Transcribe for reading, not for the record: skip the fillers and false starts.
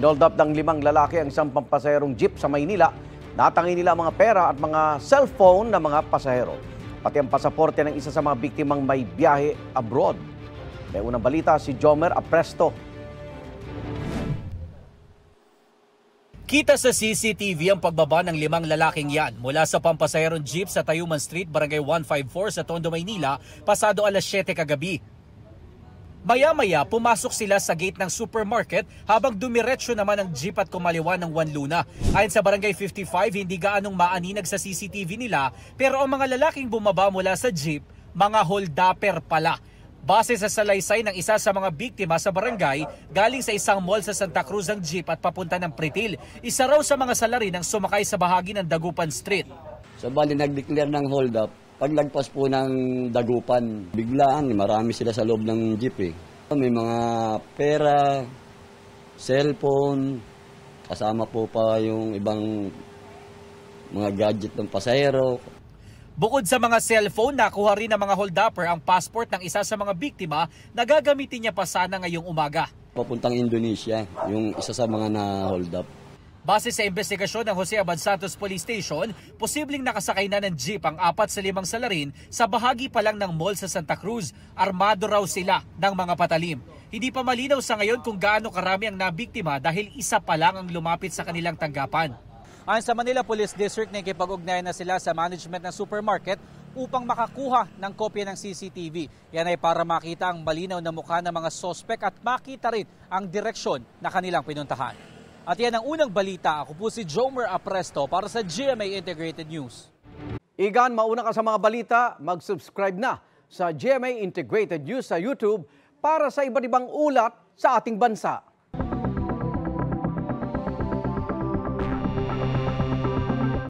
Hinold up ng 5 lalaki ang isang pampasaherong jeep sa Maynila. Natangay nila ang mga pera at mga cellphone ng mga pasahero. Pati ang pasaporte ng isa sa mga biktimang may biyahe abroad. May unang balita si Jomer Apresto. Kita sa CCTV ang pagbaba ng 5 lalaking yan mula sa pampasaherong jeep sa Tayuman Street, Barangay 154 sa Tondo, Maynila, pasado alas 7 kagabi. Maya-maya, pumasok sila sa gate ng supermarket habang dumiretso naman ang jeep at kumaliwa ng Wanluna. Ayon sa Barangay 55, hindi gaanong maaninag sa CCTV nila, pero ang mga lalaking bumaba mula sa jeep, mga hold-upper pala. Base sa salaysay ng isa sa mga biktima sa barangay, galing sa isang mall sa Santa Cruz ang jeep at papunta ng Pretil. Isa raw sa mga salarin ang sumakay sa bahagi ng Dagupan Street. So bali nag-declare ng hold up. Paglagpas po ng Dagupan, biglaan, marami sila sa loob ng jeep eh. May mga pera, cellphone, kasama po pa yung ibang mga gadget ng pasahero. Bukod sa mga cellphone, nakuha rin ng mga hold-upper ang passport ng isa sa mga biktima na gagamitin niya pa sana ngayong umaga. Papuntang Indonesia, yung isa sa mga na-hold up. Base sa investigasyon ng Jose Abad Santos Police Station, posibleng nakasakay na ng jeep ang 4 sa 5 salarin sa bahagi pa lang ng mall sa Santa Cruz. Armado raw sila ng mga patalim. Hindi pa malinaw sa ngayon kung gaano karami ang nabiktima dahil isa pa lang ang lumapit sa kanilang tanggapan. Ayon sa Manila Police District, nakikipag-ugnayan na sila sa management ng supermarket upang makakuha ng kopya ng CCTV. Yan ay para makita ang malinaw na mukha ng mga sospek at makita rin ang direksyon na kanilang pinuntahan. At yan ang unang balita. Ako po si Jomer Apresto para sa GMA Integrated News. Igan, mauna ka sa mga balita, mag-subscribe na sa GMA Integrated News sa YouTube para sa iba't ibang ulat sa ating bansa.